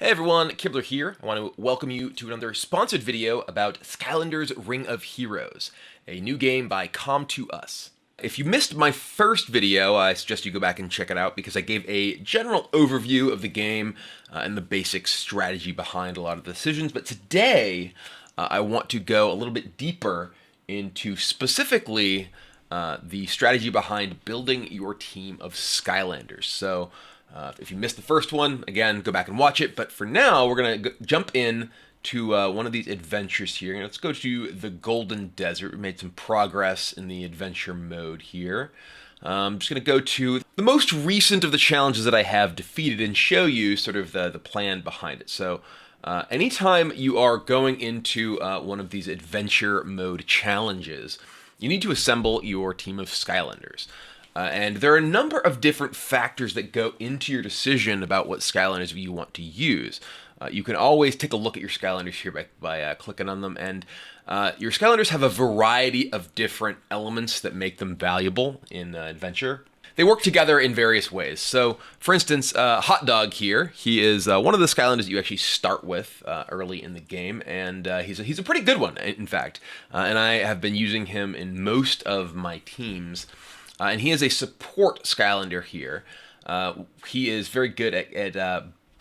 Hey everyone, Kibler here. I want to welcome you to another sponsored video about Skylanders Ring of Heroes, a new game by Com2Us. If you missed my first video, I suggest you go back and check it out because I gave a general overview of the game and the basic strategy behind a lot of the decisions. But today, I want to go a little bit deeper into specifically the strategy behind building your team of Skylanders. So if you missed the first one, again, go back and watch it. But for now, we're going to jump in to one of these adventures here. Let's go to the Golden Desert. We made some progress in the adventure mode here. I'm just going to go to the most recent of the challenges that I have defeated and show you sort of the plan behind it. So anytime you are going into one of these adventure mode challenges, you need to assemble your team of Skylanders. And there are a number of different factors that go into your decision about what Skylanders you want to use. You can always take a look at your Skylanders here by clicking on them, and your Skylanders have a variety of different elements that make them valuable in adventure. They work together in various ways. So, for instance, Hot Dog here, he is one of the Skylanders that you actually start with early in the game, and he's a pretty good one, in fact. And I have been using him in most of my teams. And he is a support Skylander here. He is very good at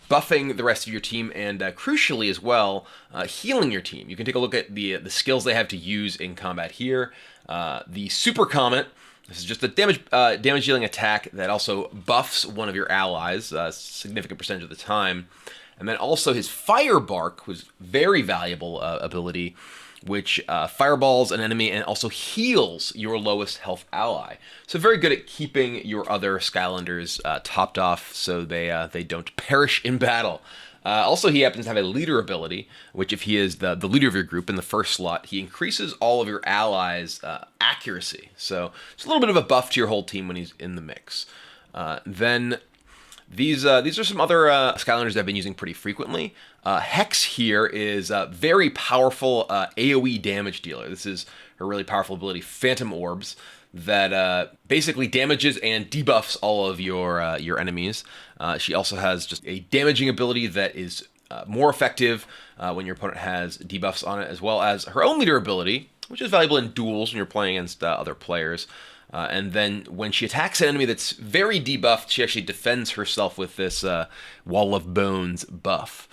buffing the rest of your team and, crucially as well, healing your team. You can take a look at the skills they have to use in combat here. The Super Comet. This is just a damage dealing attack that also buffs one of your allies a significant percentage of the time. And then also his Fire Bark was very valuable ability, which fireballs an enemy and also heals your lowest health ally. So very good at keeping your other Skylanders topped off so they don't perish in battle. Also, he happens to have a leader ability, which if he is the leader of your group in the first slot, he increases all of your allies' accuracy. So it's a little bit of a buff to your whole team when he's in the mix. Then these are some other Skylanders that I've been using pretty frequently. Hex here is a very powerful AoE damage dealer. This is her really powerful ability, Phantom Orbs, that basically damages and debuffs all of your enemies. She also has just a damaging ability that is more effective when your opponent has debuffs on it, as well as her own leader ability, which is valuable in duels when you're playing against other players. And then when she attacks an enemy that's very debuffed, she actually defends herself with this Wall of Bones buff.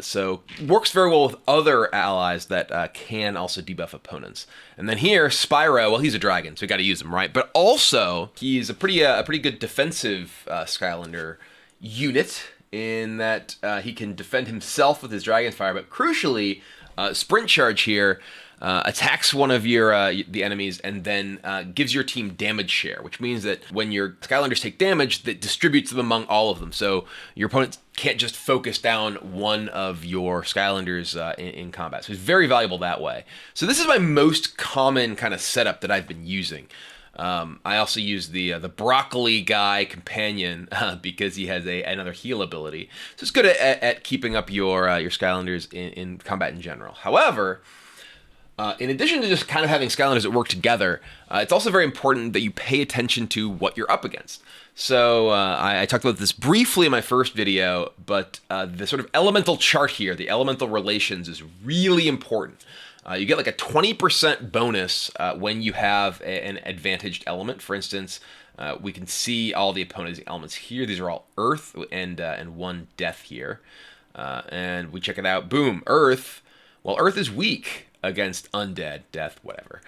So works very well with other allies that can also debuff opponents. And then here, Spyro, well, he's a dragon, so we got to use him, right? But also, he's a pretty good defensive Skylander unit in that he can defend himself with his Dragon Fire, but crucially, Sprint Charge here attacks one of the enemies and then gives your team damage share, which means that when your Skylanders take damage, that distributes them among all of them. So your opponent can't just focus down one of your Skylanders in combat. So it's very valuable that way. So this is my most common kind of setup that I've been using. I also use the Broccoli Guy companion because he has another heal ability. So it's good at keeping up your Skylanders in combat in general. However, in addition to just kind of having Skylanders that work together, it's also very important that you pay attention to what you're up against. So I talked about this briefly in my first video, but the sort of elemental chart here, the elemental relations, is really important. You get like a 20% bonus when you have an advantaged element. For instance, we can see all the opponent's elements here. These are all Earth and one Death here. And we check it out. Boom, Earth. Well, Earth is weak against undead, death, whatever.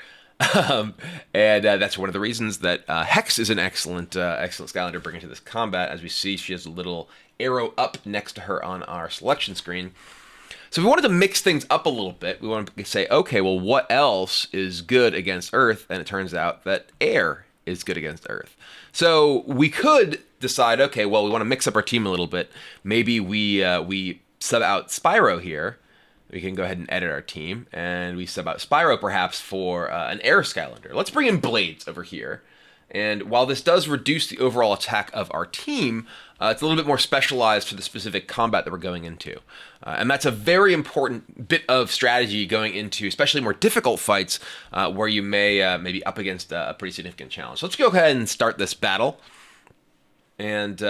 And that's one of the reasons that Hex is an excellent Skylander to bring into this combat. As we see, she has a little arrow up next to her on our selection screen. So if we wanted to mix things up a little bit, we want to say, okay, well, what else is good against Earth? And it turns out that air is good against Earth. So we could decide, okay, well, we want to mix up our team a little bit. Maybe we sub out Spyro here. We can go ahead and edit our team, and we sub out Spyro perhaps for an air Skylander. Let's bring in Blades over here. And while this does reduce the overall attack of our team, it's a little bit more specialized for the specific combat that we're going into. And that's a very important bit of strategy going into especially more difficult fights where you may be up against a pretty significant challenge. So let's go ahead and start this battle. And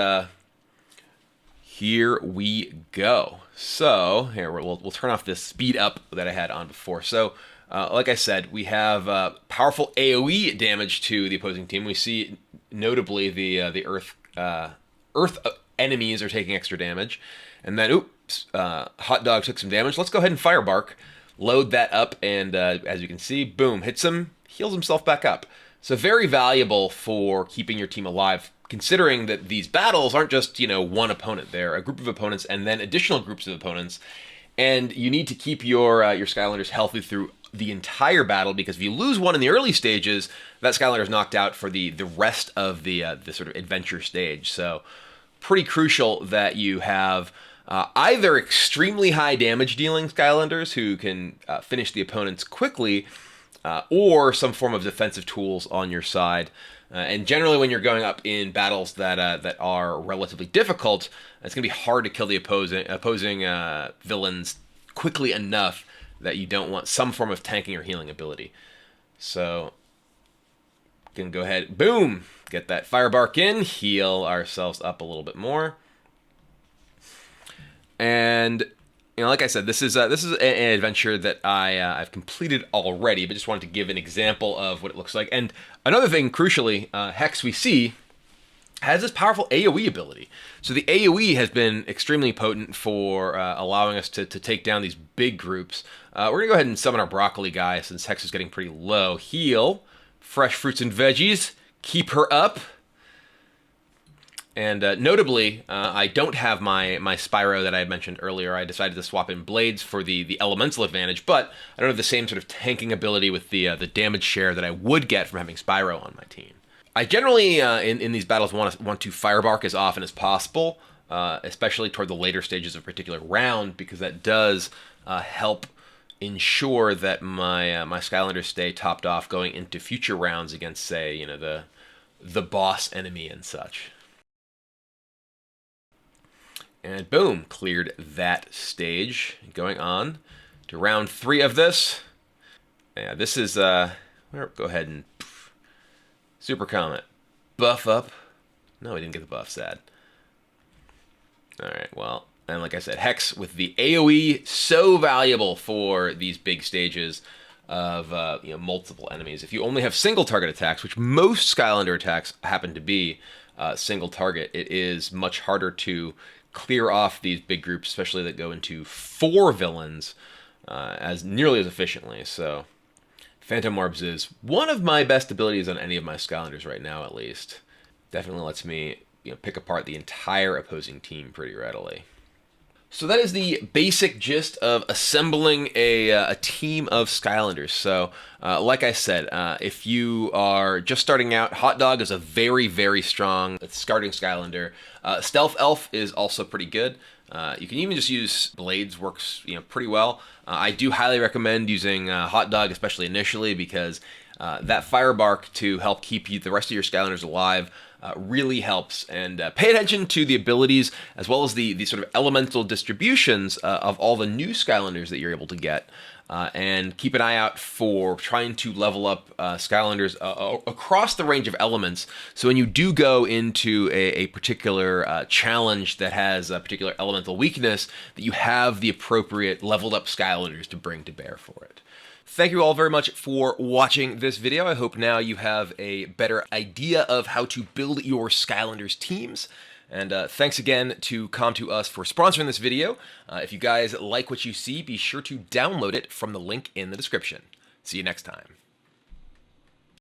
here we go. So here we'll turn off this speed up that I had on before. So like I said, we have powerful AoE damage to the opposing team. We see notably the Earth enemies are taking extra damage, and then oops, Hot Dog took some damage. Let's go ahead and Firebark, load that up, and as you can see, boom, hits him, heals himself back up. So very valuable for keeping your team alive, considering that these battles aren't just, you know, one opponent. They're a group of opponents and then additional groups of opponents, and you need to keep your Skylanders healthy through the entire battle, because if you lose one in the early stages, that Skylander is knocked out for the rest of the sort of adventure stage. So pretty crucial that you have either extremely high damage dealing Skylanders who can finish the opponents quickly, or some form of defensive tools on your side. And generally, when you're going up in battles that are relatively difficult, it's going to be hard to kill the opposing villains quickly enough that you don't want some form of tanking or healing ability. So, we can go ahead, boom, get that Firebark in, heal ourselves up a little bit more. And you know, like I said, this is an adventure that I've completed already, but just wanted to give an example of what it looks like. And another thing, crucially, Hex we see has this powerful AoE ability. So the AoE has been extremely potent for allowing us to take down these big groups. We're gonna go ahead and summon our broccoli guy since Hex is getting pretty low. Heal, fresh fruits and veggies, keep her up. And notably, I don't have my Spyro that I had mentioned earlier. I decided to swap in Blades for the elemental advantage, but I don't have the same sort of tanking ability with the damage share that I would get from having Spyro on my team. I generally, in these battles, want to Firebark as often as possible, especially toward the later stages of a particular round, because that does help ensure that my Skylanders stay topped off going into future rounds against, say, you know, the boss enemy and such. And boom, cleared that stage. Going on to round 3 of this. Yeah, this is, go ahead and Super Comet. Buff up. No, we didn't get the buff, sad. Alright, well, and like I said, Hex with the AoE, so valuable for these big stages of you know, multiple enemies. If you only have single target attacks, which most Skylander attacks happen to be single target, it is much harder to clear off these big groups, especially that go into 4 villains, as nearly as efficiently. So Phantom Orbs is one of my best abilities on any of my Skylanders right now, at least. Definitely lets me, you know, pick apart the entire opposing team pretty readily. So that is the basic gist of assembling a team of Skylanders. So, like I said, if you are just starting out, Hot Dog is a very, very strong starting Skylander. Stealth Elf is also pretty good. You can even just use Blades, works, you know, pretty well. I do highly recommend using Hot Dog, especially initially, because that Firebark to help keep the rest of your Skylanders alive really helps. And pay attention to the abilities as well as the sort of elemental distributions of all the new Skylanders that you're able to get. And keep an eye out for trying to level up Skylanders across the range of elements. So when you do go into a particular challenge that has a particular elemental weakness, that you have the appropriate leveled up Skylanders to bring to bear for it. Thank you all very much for watching this video. I hope now you have a better idea of how to build your Skylanders teams. And thanks again to Com2Us for sponsoring this video. If you guys like what you see, be sure to download it from the link in the description. See you next time.